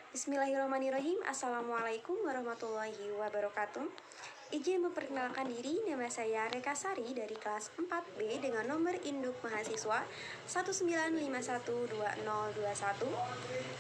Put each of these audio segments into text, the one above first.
Bismillahirrahmanirrahim. Assalamualaikum warahmatullahi wabarakatuh. Izin memperkenalkan diri, nama saya Reka Sari dari kelas 4B dengan nomor induk mahasiswa 1951201.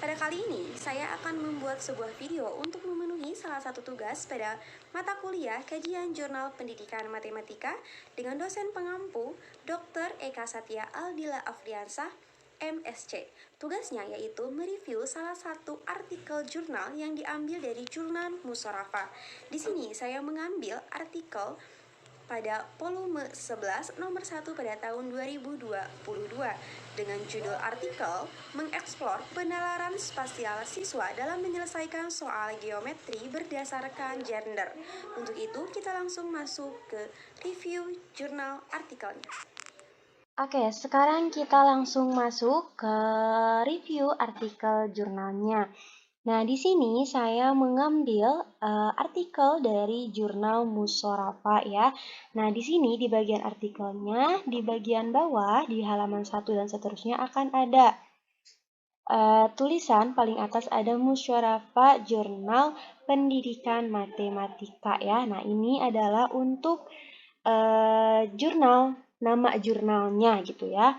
Pada kali ini, saya akan membuat sebuah video untuk memenuhi salah satu tugas pada mata kuliah Kajian Jurnal Pendidikan Matematika dengan dosen pengampu Dr. Eka Satya Aldila Afriansah, MSc. Tugasnya yaitu mereview salah satu artikel jurnal yang diambil dari jurnal Musyarafah. Di sini saya mengambil artikel pada volume 11 nomor 1 pada tahun 2022 dengan judul artikel mengeksplor penalaran spasial siswa dalam menyelesaikan soal geometri berdasarkan gender. Untuk itu kita langsung masuk ke review jurnal artikelnya. Oke, sekarang kita langsung masuk ke review artikel jurnalnya. Nah, di sini saya mengambil artikel dari jurnal Musyarafah ya. Nah, di sini di bagian artikelnya, di bagian bawah, di halaman 1 dan seterusnya akan ada tulisan paling atas ada Musyarafah Jurnal Pendidikan Matematika ya. Nah, ini adalah untuk jurnal, nama jurnalnya gitu ya.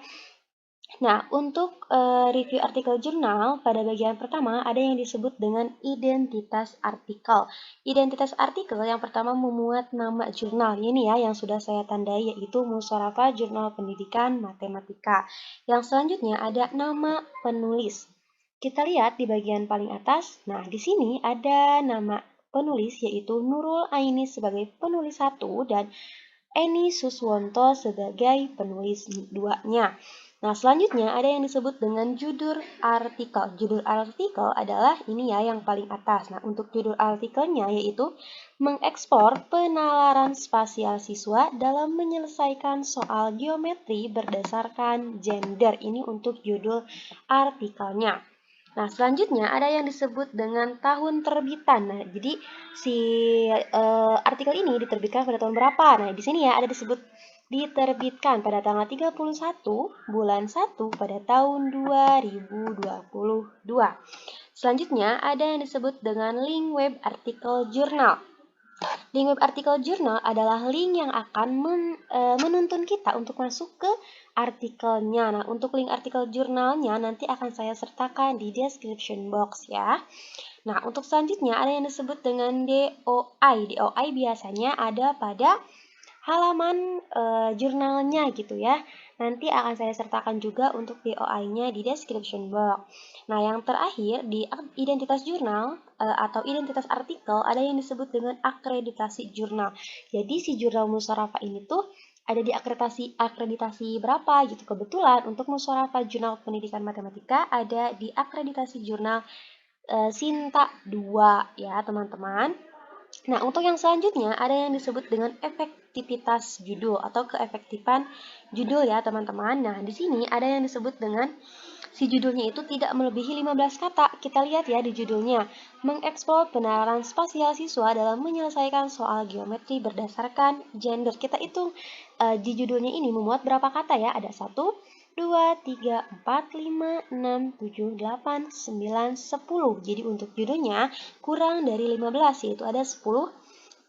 Nah, untuk review artikel jurnal, pada bagian pertama ada yang disebut dengan identitas artikel. Identitas artikel yang pertama memuat nama jurnal. Ini ya yang sudah saya tandai, yaitu Musyarafah Jurnal Pendidikan Matematika. Yang selanjutnya ada nama penulis. Kita lihat di bagian paling atas. Nah, di sini ada nama penulis, yaitu Nurul Aini sebagai penulis 1 dan Eni Suswonto sebagai penulis 2-nya. Nah, selanjutnya ada yang disebut dengan judul artikel. Judul artikel adalah ini ya yang paling atas. Nah, untuk judul artikelnya yaitu mengekspor penalaran spasial siswa dalam menyelesaikan soal geometri berdasarkan gender. Ini untuk judul artikelnya. Nah, selanjutnya ada yang disebut dengan tahun terbitan. Nah, jadi si artikel ini diterbitkan pada tahun berapa? Nah, di sini ya ada disebut diterbitkan pada tanggal 31 bulan 1 pada tahun 2022. Selanjutnya ada yang disebut dengan link web artikel jurnal. Link web artikel jurnal adalah link yang akan menuntun kita untuk masuk ke artikelnya. Nah, untuk link artikel jurnalnya nanti akan saya sertakan di description box ya. Nah, untuk selanjutnya ada yang disebut dengan DOI. DOI biasanya ada pada halaman jurnalnya gitu ya. Nanti akan saya sertakan juga untuk DOI-nya di description box. Nah, yang terakhir di identitas jurnal atau identitas artikel ada yang disebut dengan akreditasi jurnal. Jadi si jurnal Musyarafah ini tuh ada di akreditasi berapa gitu. Kebetulan untuk Musyarafah Jurnal Pendidikan Matematika ada di akreditasi jurnal Sinta 2 ya, teman-teman. Nah, untuk yang selanjutnya ada yang disebut dengan efektivitas judul atau keefektifan judul ya, teman-teman. Nah, di sini ada yang disebut dengan si judulnya itu tidak melebihi 15 kata. Kita lihat ya di judulnya, mengeksplor penalaran spasial siswa dalam menyelesaikan soal geometri berdasarkan gender. Kita hitung di judulnya ini memuat berapa kata ya? Ada 1, 2, 3, 4, 5, 6, 7, 8, 9, 10. Jadi untuk judulnya kurang dari 15, yaitu ada 10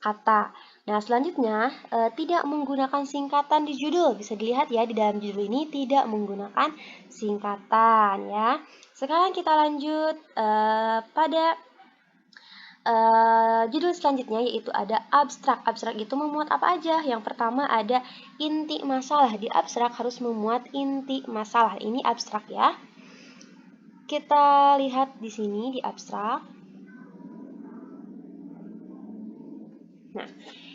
kata. Nah, selanjutnya tidak menggunakan singkatan di judul. Bisa dilihat ya di dalam judul ini tidak menggunakan singkatan ya. Sekarang kita lanjut pada judul selanjutnya, yaitu ada abstrak. Abstrak itu memuat apa aja? Yang pertama ada inti masalah. Di abstrak harus memuat inti masalah. Ini abstrak ya. Kita lihat di sini di abstrak. Nah,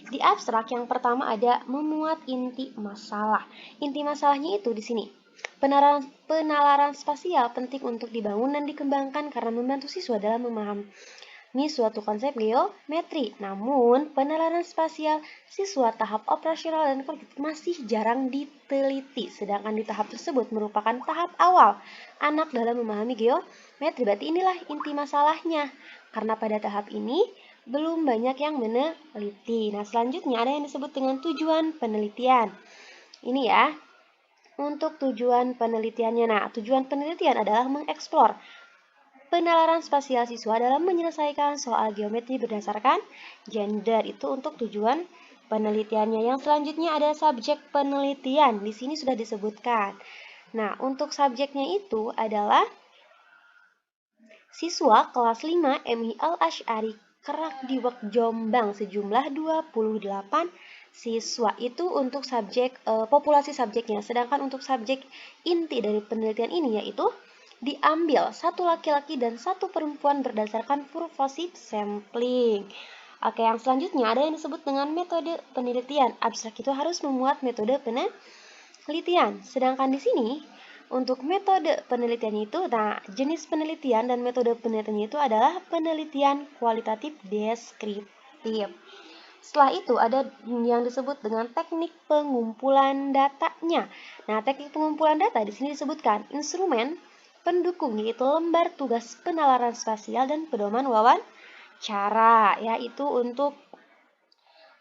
di abstrak yang pertama ada memuat inti masalah. Inti masalahnya itu di sini. Penalaran spasial penting untuk dibangun dan dikembangkan karena membantu siswa dalam memahami suatu konsep geometri. Namun, penalaran spasial siswa tahap operasional dan konkret masih jarang diteliti. Sedangkan di tahap tersebut merupakan tahap awal anak dalam memahami geometri. Berarti inilah inti masalahnya. Karena pada tahap ini belum banyak yang meneliti. Nah, selanjutnya ada yang disebut dengan tujuan penelitian. Ini ya, untuk tujuan penelitiannya. Nah, tujuan penelitian adalah mengeksplor penalaran spasial siswa dalam menyelesaikan soal geometri berdasarkan gender. Itu untuk tujuan penelitiannya. Yang selanjutnya ada subjek penelitian. Di sini sudah disebutkan. Nah, untuk subjeknya itu adalah siswa kelas 5 MI Al-Asy'ari Kerak Diwak Jombang sejumlah 28 siswa. Itu untuk subjek populasi subjeknya. Sedangkan untuk subjek inti dari penelitian ini yaitu diambil satu laki-laki dan satu perempuan berdasarkan purposive sampling. Oke, yang selanjutnya ada yang disebut dengan metode penelitian. Abstrak itu harus memuat metode penelitian. Sedangkan di sini untuk metode penelitian itu, nah jenis penelitian dan metode penelitian itu adalah penelitian kualitatif deskriptif. Setelah itu ada yang disebut dengan teknik pengumpulan datanya. Nah, teknik pengumpulan data di sini disebutkan instrumen pendukung yaitu lembar tugas penalaran spasial dan pedoman wawancara, yaitu untuk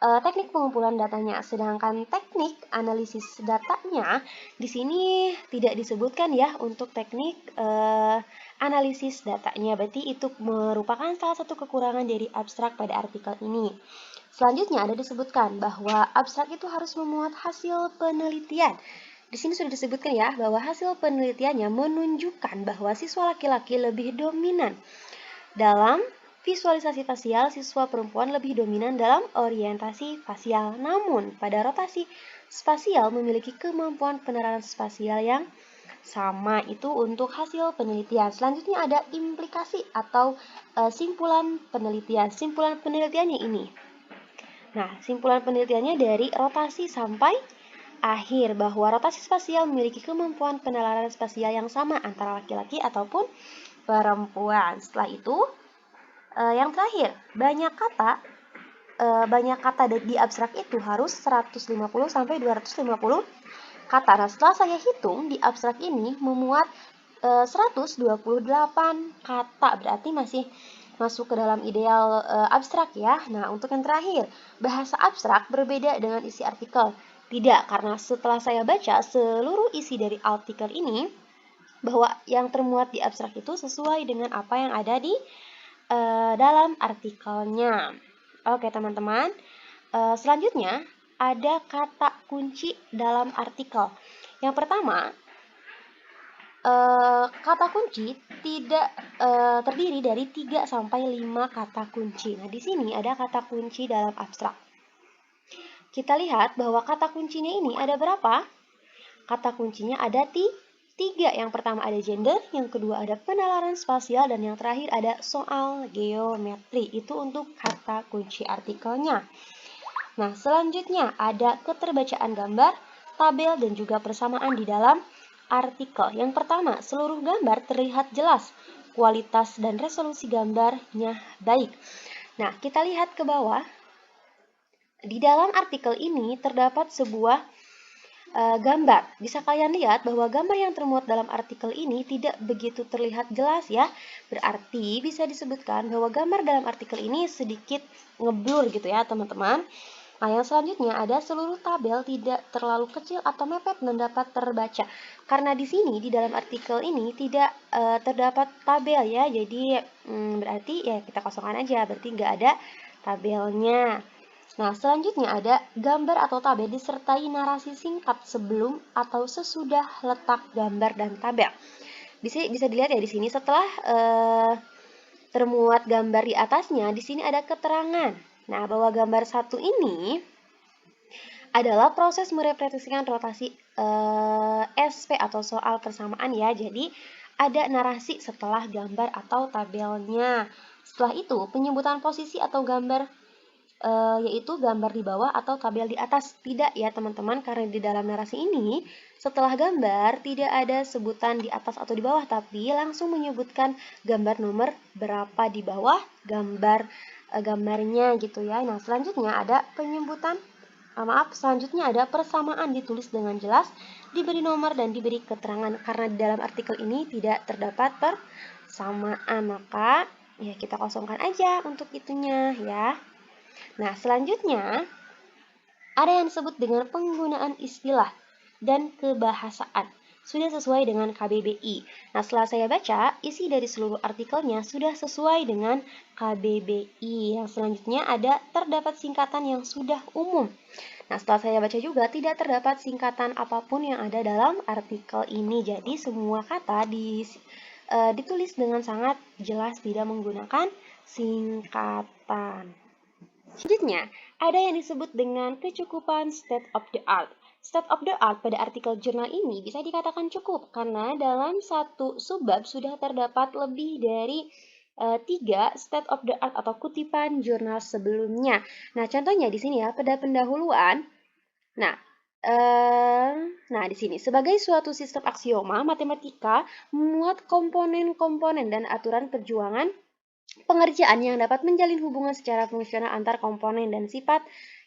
teknik pengumpulan datanya. Sedangkan teknik analisis datanya di sini tidak disebutkan ya untuk teknik analisis datanya. Berarti itu merupakan salah satu kekurangan dari abstrak pada artikel ini. Selanjutnya ada disebutkan bahwa abstrak itu harus memuat hasil penelitian. Di sini sudah disebutkan ya bahwa hasil penelitiannya menunjukkan bahwa siswa laki-laki lebih dominan dalam visualisasi fasial, siswa perempuan lebih dominan dalam orientasi fasial. Namun, pada rotasi spasial memiliki kemampuan penerapan spasial yang sama. Itu untuk hasil penelitian. Selanjutnya ada implikasi atau simpulan penelitian. Simpulan penelitiannya ini. Nah, simpulan penelitiannya dari rotasi sampai akhir bahwa rotasi spasial memiliki kemampuan penalaran spasial yang sama antara laki-laki ataupun perempuan. Setelah itu, yang terakhir, banyak kata di abstrak itu harus 150 sampai 250 kata. Nah, setelah saya hitung di abstrak ini memuat 128 kata, berarti masih masuk ke dalam ideal abstrak ya. Nah, untuk yang terakhir, bahasa abstrak berbeda dengan isi artikel. Tidak, karena setelah saya baca seluruh isi dari artikel ini, bahwa yang termuat di abstrak itu sesuai dengan apa yang ada di dalam artikelnya. Oke teman-teman, selanjutnya ada kata kunci dalam artikel. Yang pertama, kata kunci tidak terdiri dari 3 sampai 5 kata kunci. Nah, di sini ada kata kunci dalam abstrak. Kita lihat bahwa kata kuncinya ini ada berapa? Kata kuncinya ada 3. Yang pertama ada gender, yang kedua ada penalaran spasial, dan yang terakhir ada soal geometri. Itu untuk kata kunci artikelnya. Nah, selanjutnya ada keterbacaan gambar, tabel, dan juga persamaan di dalam artikel. Yang pertama, seluruh gambar terlihat jelas. Kualitas dan resolusi gambarnya baik. Nah, kita lihat ke bawah. Di dalam artikel ini terdapat sebuah gambar. Bisa kalian lihat bahwa gambar yang termuat dalam artikel ini tidak begitu terlihat jelas ya. Berarti bisa disebutkan bahwa gambar dalam artikel ini sedikit ngeblur gitu ya teman-teman. Nah, yang selanjutnya ada seluruh tabel tidak terlalu kecil atau mepet dan dapat terbaca. Karena di sini di dalam artikel ini tidak terdapat tabel ya. Jadi berarti ya kita kosongkan aja. Berarti nggak ada tabelnya. Nah, selanjutnya ada gambar atau tabel disertai narasi singkat sebelum atau sesudah letak gambar dan tabel. Bisa dilihat ya di sini setelah termuat gambar di atasnya, di sini ada keterangan. Nah, bahwa gambar 1 ini adalah proses merepresentasikan rotasi SP atau soal persamaan ya. Jadi, ada narasi setelah gambar atau tabelnya. Setelah itu, penyebutan posisi atau gambar yaitu gambar di bawah atau tabel di atas. Tidak ya teman-teman, karena di dalam narasi ini setelah gambar tidak ada sebutan di atas atau di bawah, tapi langsung menyebutkan gambar nomor berapa di bawah gambarnya gitu ya. Nah, selanjutnya ada selanjutnya ada persamaan ditulis dengan jelas, diberi nomor dan diberi keterangan. Karena di dalam artikel ini tidak terdapat persamaan, maka ya kita kosongkan aja untuk itunya ya. Nah, selanjutnya ada yang disebut dengan penggunaan istilah dan kebahasaan. sudah sesuai dengan KBBI. Nah, setelah saya baca, isi dari seluruh artikelnya sudah sesuai dengan KBBI. Yang selanjutnya ada terdapat singkatan yang sudah umum. Nah, setelah saya baca juga, tidak terdapat singkatan apapun yang ada dalam artikel ini. Jadi, semua kata ditulis dengan sangat jelas, tidak menggunakan singkatan. Selanjutnya, ada yang disebut dengan kecukupan state of the art. State of the art pada artikel jurnal ini bisa dikatakan cukup karena dalam satu subbab sudah terdapat lebih dari 3 state of the art atau kutipan jurnal sebelumnya. Nah, contohnya di sini ya, pada pendahuluan. Nah, di sini sebagai suatu sistem aksioma, matematika memuat komponen-komponen dan aturan perjuangan pengerjaan yang dapat menjalin hubungan secara fungsional antar komponen dan sifat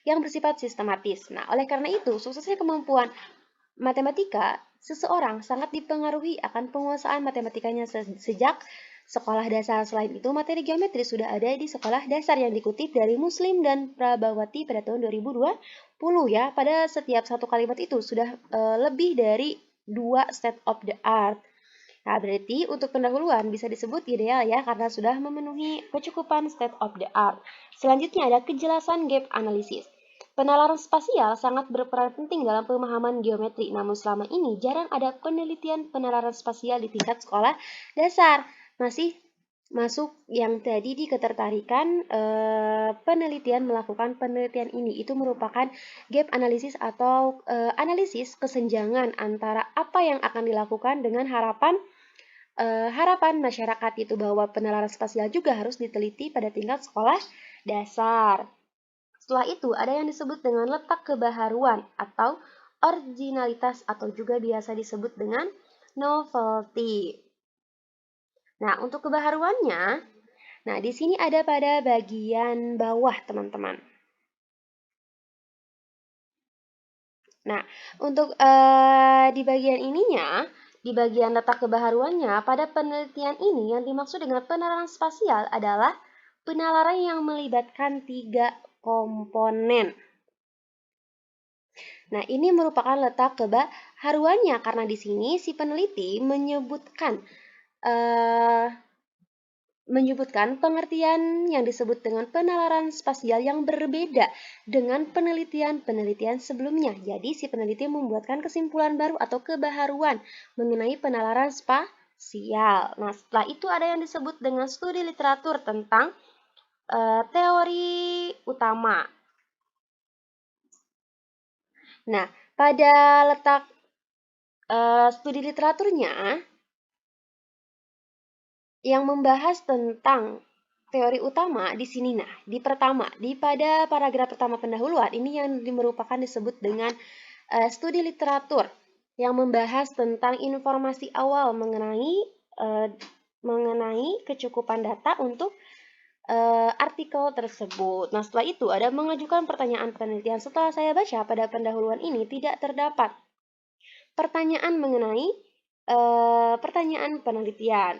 yang bersifat sistematis. Nah, oleh karena itu, suksesnya kemampuan matematika seseorang sangat dipengaruhi akan penguasaan matematikanya sejak sekolah dasar. Selain itu, materi geometri sudah ada di sekolah dasar yang dikutip dari Muslim dan Prabawati pada tahun 2020 ya. Pada setiap satu kalimat itu sudah lebih dari 2 state of the art. Nah, berarti untuk pendahuluan bisa disebut ideal ya, karena sudah memenuhi kecukupan state of the art. Selanjutnya ada kejelasan gap analisis. Penalaran spasial sangat berperan penting dalam pemahaman geometri, namun selama ini jarang ada penelitian penalaran spasial di tingkat sekolah dasar. Masih masuk yang tadi di ketertarikan penelitian melakukan penelitian ini. Itu merupakan gap analisis atau analisis kesenjangan antara apa yang akan dilakukan dengan harapan masyarakat itu bahwa penalaran spasial juga harus diteliti pada tingkat sekolah dasar. Setelah itu ada yang disebut dengan letak kebaharuan atau originalitas atau juga biasa disebut dengan novelty. Nah, untuk kebaharuannya, nah di sini ada pada bagian bawah, teman-teman. Nah, untuk di bagian ininya, di bagian letak kebaharuannya, pada penelitian ini yang dimaksud dengan penalaran spasial adalah penalaran yang melibatkan 3 komponen. Nah, ini merupakan letak kebaharuannya karena di sini si peneliti menyebutkan pengertian yang disebut dengan penalaran spasial yang berbeda dengan penelitian-penelitian sebelumnya. Jadi, si peneliti membuatkan kesimpulan baru atau kebaharuan mengenai penalaran spasial. Nah, setelah itu ada yang disebut dengan studi literatur tentang teori utama. Nah, pada letak studi literaturnya, yang membahas tentang teori utama di sini. Nah, pada paragraf pertama pendahuluan ini yang merupakan disebut dengan studi literatur yang membahas tentang informasi awal mengenai kecukupan data untuk artikel tersebut. Nah, setelah itu ada mengajukan pertanyaan penelitian. Setelah saya baca pada pendahuluan ini tidak terdapat pertanyaan mengenai pertanyaan penelitian.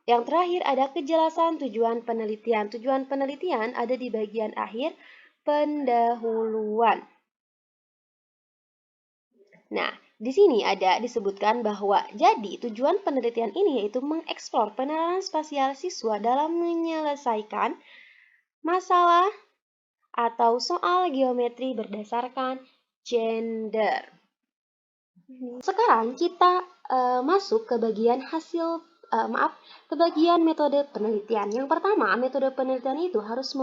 Yang terakhir ada kejelasan tujuan penelitian. Tujuan penelitian ada di bagian akhir pendahuluan. Nah, di sini ada disebutkan bahwa jadi tujuan penelitian ini yaitu mengeksplor penalaran spasial siswa dalam menyelesaikan masalah atau soal geometri berdasarkan gender. Sekarang kita masuk ke bagian ke bagian metode penelitian. Yang pertama, metode penelitian itu harus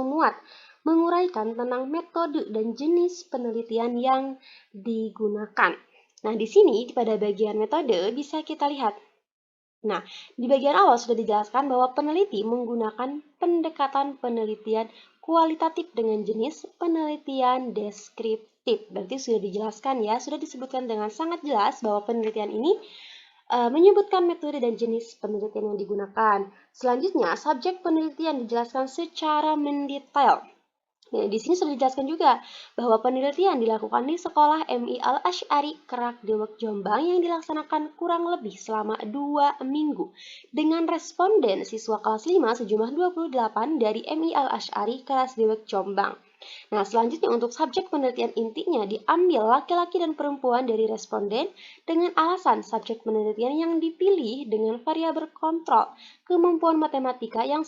menguraikan tentang metode dan jenis penelitian yang digunakan. Nah, di sini pada bagian metode bisa kita lihat. Nah, di bagian awal sudah dijelaskan bahwa peneliti menggunakan pendekatan penelitian kualitatif dengan jenis penelitian deskriptif. Berarti sudah dijelaskan ya, sudah disebutkan dengan sangat jelas bahwa penelitian ini menyebutkan metode dan jenis penelitian yang digunakan. Selanjutnya, subjek penelitian dijelaskan secara mendetail. Nah, di sini sudah dijelaskan juga bahwa penelitian dilakukan di sekolah MI Al-Asy'ari Kerak Dewek Jombang yang dilaksanakan kurang lebih selama 2 minggu dengan responden siswa kelas 5 sejumlah 28 dari MI Al-Asy'ari Kelas Dewek Jombang. Nah, selanjutnya untuk subjek penelitian intinya diambil laki-laki dan perempuan dari responden dengan alasan subjek penelitian yang dipilih dengan variabel kontrol kemampuan matematika yang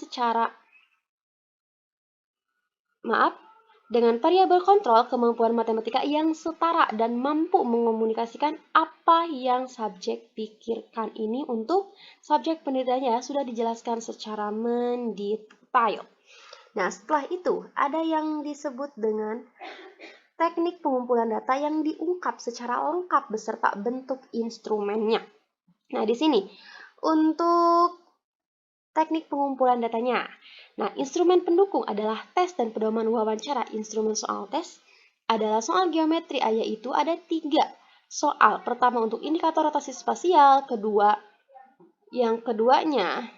dengan variabel kontrol kemampuan matematika yang setara dan mampu mengomunikasikan apa yang subjek pikirkan. Ini untuk subjek penelitiannya sudah dijelaskan secara mendetail. Nah, setelah itu ada yang disebut dengan teknik pengumpulan data yang diungkap secara lengkap beserta bentuk instrumennya. Nah, di sini untuk teknik pengumpulan datanya. Nah, instrumen pendukung adalah tes dan pedoman wawancara. Instrumen soal tes adalah soal geometri, yaitu ada 3 soal. Pertama untuk indikator rotasi spasial, yang keduanya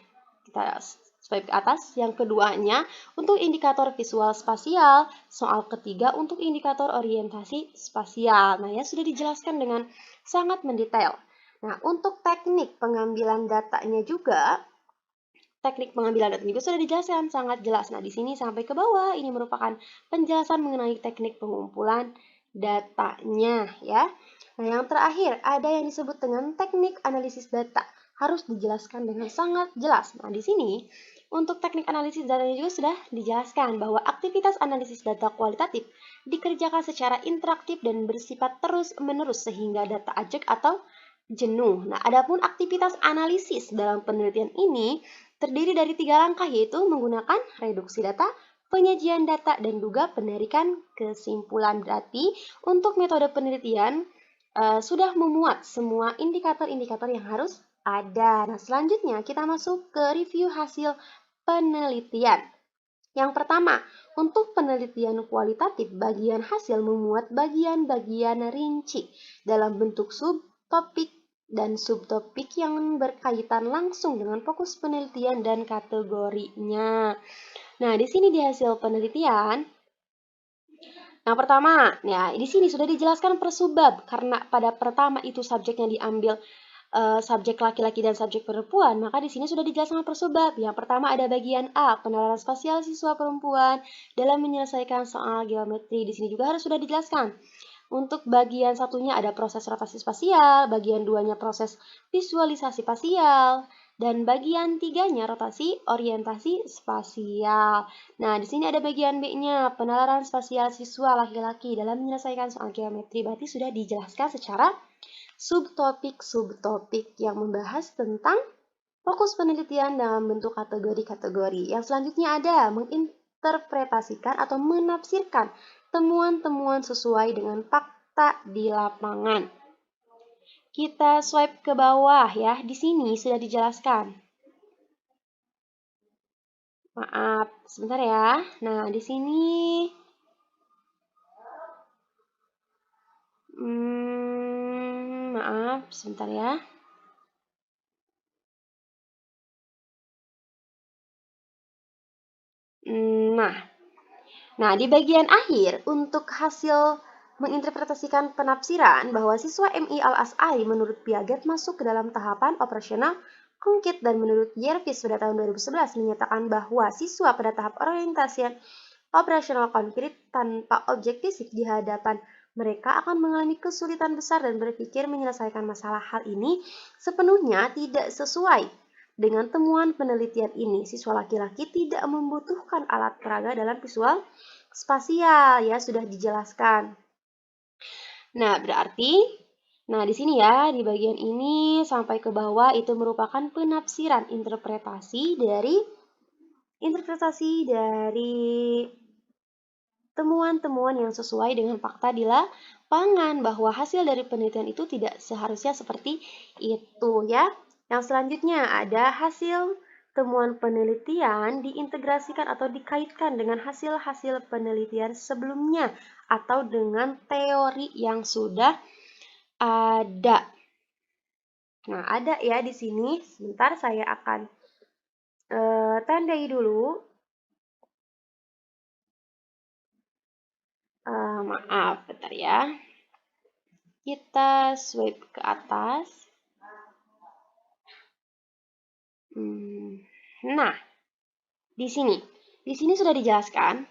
kita swipe ke atas, yang keduanya untuk indikator visual spasial, soal ketiga untuk indikator orientasi spasial. Nah, ya sudah dijelaskan dengan sangat mendetail. Nah, untuk teknik pengambilan datanya juga sudah dijelaskan sangat jelas. Nah, di sini sampai ke bawah ini merupakan penjelasan mengenai teknik pengumpulan datanya ya. Nah, yang terakhir ada yang disebut dengan teknik analisis data. Harus dijelaskan dengan sangat jelas. Nah, di sini untuk teknik analisis datanya juga sudah dijelaskan bahwa aktivitas analisis data kualitatif dikerjakan secara interaktif dan bersifat terus-menerus sehingga data ajek atau jenuh. Nah, adapun aktivitas analisis dalam penelitian ini terdiri dari 3 langkah, yaitu menggunakan reduksi data, penyajian data, dan juga penarikan kesimpulan. Berarti untuk metode penelitian sudah memuat semua indikator-indikator yang harus ada. Nah, selanjutnya kita masuk ke review hasil penelitian. Yang pertama, untuk penelitian kualitatif, bagian hasil memuat bagian-bagian rinci dalam bentuk subtopik dan subtopik yang berkaitan langsung dengan fokus penelitian dan kategorinya. Nah, di sini di hasil penelitian yang pertama, ya di sini sudah dijelaskan per subbab karena pada pertama itu subjeknya diambil subjek laki-laki dan subjek perempuan, maka di sini sudah dijelaskan per subbab. Yang pertama ada bagian A, penalaran spasial siswa perempuan dalam menyelesaikan soal geometri. Di sini juga harus sudah dijelaskan. Untuk bagian satunya ada proses rotasi spasial, bagian duanya proses visualisasi spasial, dan bagian tiganya rotasi orientasi spasial. Nah, di sini ada bagian B-nya, penalaran spasial siswa laki-laki dalam menyelesaikan soal geometri. Berarti sudah dijelaskan secara subtopik-subtopik yang membahas tentang fokus penelitian dalam bentuk kategori-kategori. Yang selanjutnya ada menginterpretasikan atau menafsirkan temuan-temuan sesuai dengan fakta di lapangan. Kita swipe ke bawah ya, di sini sudah dijelaskan. Maaf, sebentar ya. Nah, di sini maaf, sebentar ya. Nah, di bagian akhir untuk hasil menginterpretasikan penafsiran bahwa siswa MI Al-As'ari menurut Piaget masuk ke dalam tahapan operasional konkret dan menurut Yervis pada tahun 2011 menyatakan bahwa siswa pada tahap orientasian operasional konkret tanpa objek fisik di hadapan mereka akan mengalami kesulitan besar dan berpikir menyelesaikan masalah. Hal ini sepenuhnya tidak sesuai dengan temuan penelitian ini. Siswa laki-laki tidak membutuhkan alat peraga dalam visual spasial, ya sudah dijelaskan. Nah, di sini ya, di bagian ini sampai ke bawah itu merupakan penafsiran interpretasi dari temuan-temuan yang sesuai dengan fakta di lapangan, bahwa hasil dari penelitian itu tidak seharusnya seperti itu ya. Yang selanjutnya ada hasil temuan penelitian diintegrasikan atau dikaitkan dengan hasil-hasil penelitian sebelumnya atau dengan teori yang sudah ada. Nah, ada ya di sini. Sebentar saya akan tandai dulu. Maaf, bentar ya. Kita swipe ke atas. Nah, di sini sudah dijelaskan.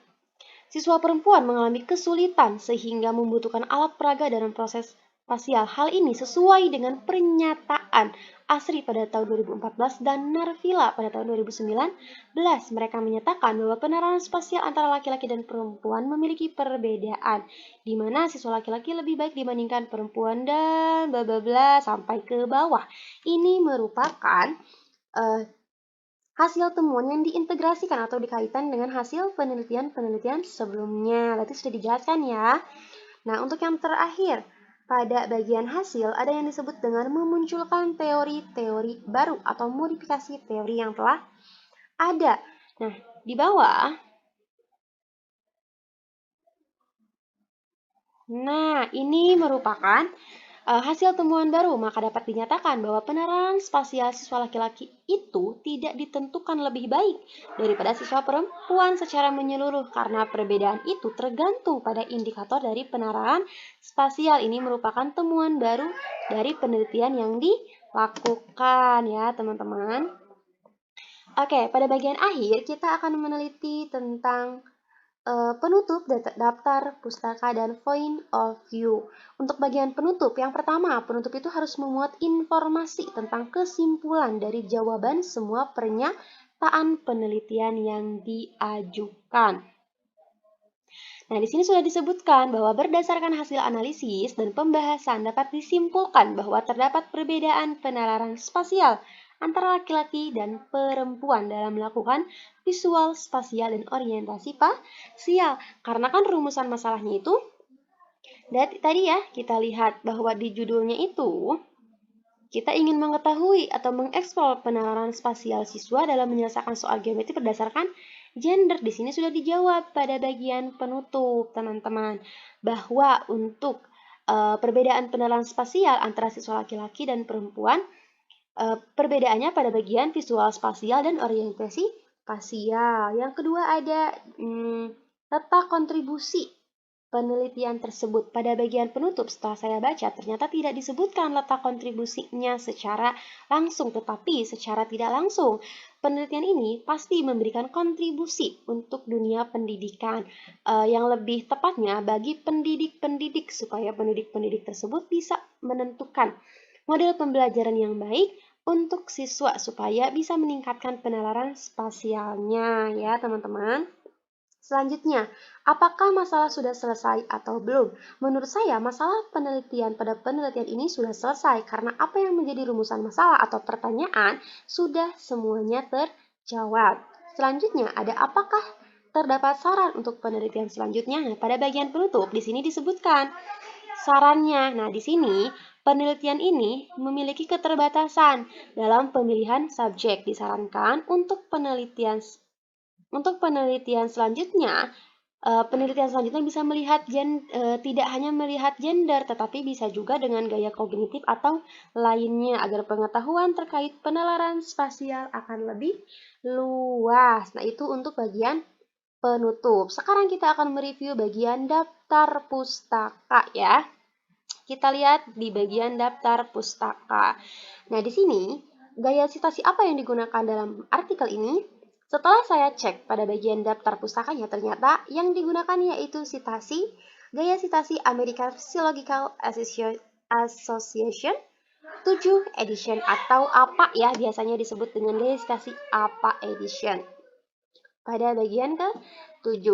Siswa perempuan mengalami kesulitan sehingga membutuhkan alat peraga dalam proses spasial. Hal ini sesuai dengan pernyataan Asri pada tahun 2014 dan Narvila pada tahun 2019. Mereka menyatakan bahwa penerapan spasial antara laki-laki dan perempuan memiliki perbedaan, di mana siswa laki-laki lebih baik dibandingkan perempuan dan bla bla bla sampai ke bawah. Ini merupakan hasil temuan yang diintegrasikan atau dikaitkan dengan hasil penelitian-penelitian sebelumnya. Berarti sudah dijelaskan ya. Nah, untuk yang terakhir, pada bagian hasil ada yang disebut dengan memunculkan teori-teori baru atau modifikasi teori yang telah ada. Nah, di bawah. Nah, ini merupakan hasil temuan baru, maka dapat dinyatakan bahwa penerapan spasial siswa laki-laki itu tidak ditentukan lebih baik daripada siswa perempuan secara menyeluruh karena perbedaan itu tergantung pada indikator dari penerapan spasial. Ini merupakan temuan baru dari penelitian yang dilakukan ya, teman-teman. Oke, pada bagian akhir kita akan meneliti tentang penutup daftar pustaka dan point of view. Untuk bagian penutup, yang pertama, penutup itu harus memuat informasi tentang kesimpulan dari jawaban semua pernyataan penelitian yang diajukan. Nah, di sini sudah disebutkan bahwa berdasarkan hasil analisis dan pembahasan dapat disimpulkan bahwa terdapat perbedaan penalaran spasial antara laki-laki dan perempuan dalam melakukan visual spasial dan orientasi spasial. Karena kan rumusan masalahnya itu tadi ya kita lihat bahwa di judulnya itu kita ingin mengetahui atau mengeksplor penalaran spasial siswa dalam menyelesaikan soal geometri berdasarkan gender. Di sini sudah dijawab pada bagian penutup, teman-teman, bahwa untuk perbedaan penalaran spasial antara siswa laki-laki dan perempuan, perbedaannya pada bagian visual spasial dan orientasi spasial. Yang kedua ada letak kontribusi penelitian tersebut. Pada bagian penutup setelah saya baca, ternyata tidak disebutkan letak kontribusinya secara langsung, tetapi secara tidak langsung. Penelitian ini pasti memberikan kontribusi untuk dunia pendidikan, yang lebih tepatnya bagi pendidik-pendidik supaya pendidik-pendidik tersebut bisa menentukan model pembelajaran yang baik untuk siswa supaya bisa meningkatkan penalaran spasialnya ya teman-teman. Selanjutnya, apakah masalah sudah selesai atau belum? Menurut saya, masalah pada penelitian ini sudah selesai karena apa yang menjadi rumusan masalah atau pertanyaan sudah semuanya terjawab. Selanjutnya, ada apakah terdapat saran untuk penelitian selanjutnya? Nah, pada bagian penutup di sini disebutkan sarannya. Nah, di sini penelitian ini memiliki keterbatasan dalam pemilihan subjek. Disarankan untuk penelitian selanjutnya, bisa melihat tidak hanya melihat gender, tetapi bisa juga dengan gaya kognitif atau lainnya agar pengetahuan terkait penalaran spasial akan lebih luas. Nah, itu untuk bagian penutup. Sekarang kita akan mereview bagian daftar pustaka ya. Kita lihat di bagian daftar pustaka. Nah, di sini gaya sitasi apa yang digunakan dalam artikel ini? Setelah saya cek pada bagian daftar pustakanya, ternyata yang digunakan yaitu gaya sitasi American Philological Association 7 edition atau APA ya, biasanya disebut dengan gaya sitasi APA edition. Pada bagian ke-7.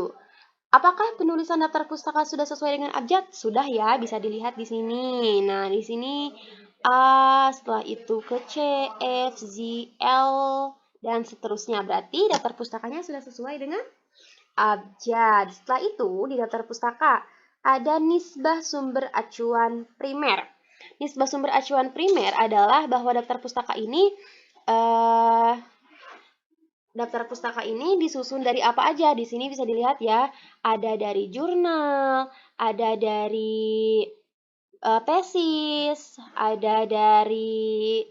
Apakah penulisan daftar pustaka sudah sesuai dengan abjad? Sudah ya, bisa dilihat di sini. Nah, di sini A, setelah itu ke C, F, Z, L, dan seterusnya. Berarti daftar pustakanya sudah sesuai dengan abjad. Setelah itu, di daftar pustaka ada nisbah sumber acuan primer. Nisbah sumber acuan primer adalah bahwa daftar pustaka ini disusun dari apa aja? Di sini bisa dilihat ya, ada dari jurnal, ada dari tesis, ada dari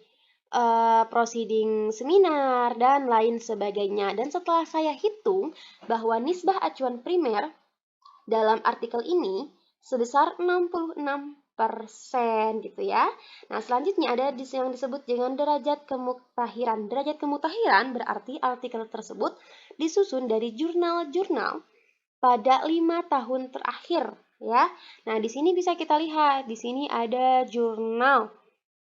proceeding seminar, dan lain sebagainya. Dan setelah saya hitung bahwa nisbah acuan primer dalam artikel ini sebesar 66% gitu ya. Nah, selanjutnya ada yang disebut dengan derajat kemutahiran. Derajat kemutahiran berarti artikel tersebut disusun dari jurnal-jurnal pada 5 tahun terakhir ya. Nah, di sini bisa kita lihat, di sini ada jurnal.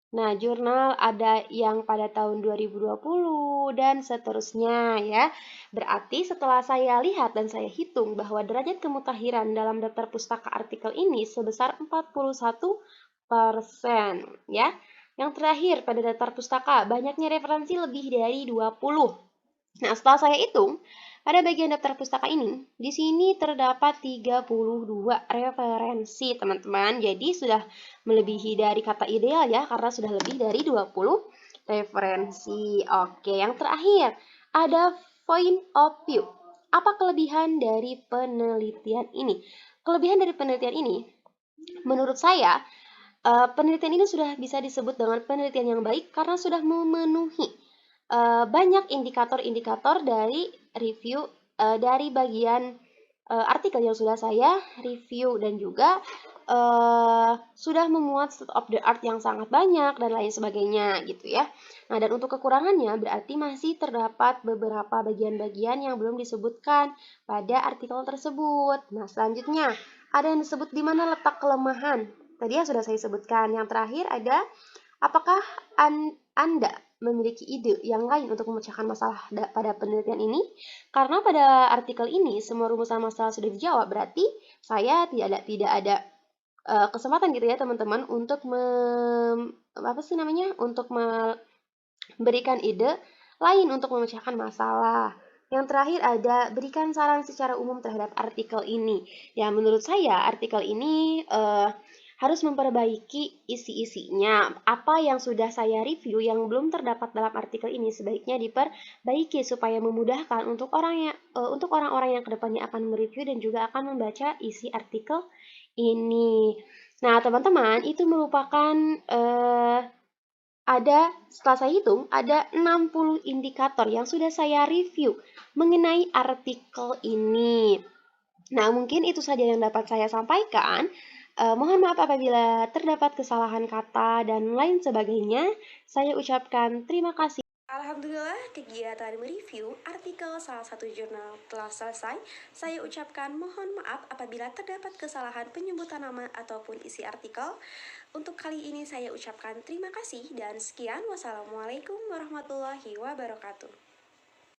Nah, jurnal ada yang pada tahun 2020 dan seterusnya ya. Berarti setelah saya lihat dan saya hitung bahwa derajat kemutahiran dalam daftar pustaka artikel ini sebesar 41% ya. Yang terakhir pada daftar pustaka banyaknya referensi lebih dari 20. Nah, setelah saya hitung, pada bagian daftar pustaka ini, di sini terdapat 32 referensi, teman-teman. Jadi, sudah melebihi dari kata ideal ya, karena sudah lebih dari 20 referensi. Oke, yang terakhir, ada point of view. Apa kelebihan dari penelitian ini? Kelebihan dari penelitian ini, menurut saya, penelitian ini sudah bisa disebut dengan penelitian yang baik karena sudah memenuhi banyak indikator-indikator dari review dari bagian artikel yang sudah saya review dan juga sudah memuat state of the art yang sangat banyak dan lain sebagainya gitu ya. Nah, dan untuk kekurangannya berarti masih terdapat beberapa bagian-bagian yang belum disebutkan pada artikel tersebut. Nah, selanjutnya ada yang disebut di mana letak kelemahan. Tadi ya sudah saya sebutkan. Yang terakhir ada apakah Anda memiliki ide yang lain untuk memecahkan masalah pada penelitian ini? Karena pada artikel ini semua rumusan masalah sudah dijawab, berarti saya tidak ada kesempatan gitu ya teman-teman untuk untuk memberikan ide lain untuk memecahkan masalah. Yang terakhir ada berikan saran secara umum terhadap artikel ini. Ya, menurut saya artikel ini harus memperbaiki isi-isinya. Apa yang sudah saya review yang belum terdapat dalam artikel ini sebaiknya diperbaiki supaya memudahkan untuk orang-orang yang kedepannya akan mereview dan juga akan membaca isi artikel ini. Nah, teman-teman, itu merupakan setelah saya hitung, ada 60 indikator yang sudah saya review mengenai artikel ini. Nah, mungkin itu saja yang dapat saya sampaikan. Mohon maaf apabila terdapat kesalahan kata dan lain sebagainya. Saya ucapkan terima kasih. Alhamdulillah, kegiatan mereview artikel salah satu jurnal telah selesai. Saya ucapkan mohon maaf apabila terdapat kesalahan penyebutan nama ataupun isi artikel. Untuk kali ini saya ucapkan terima kasih dan sekian. Wassalamualaikum warahmatullahi wabarakatuh.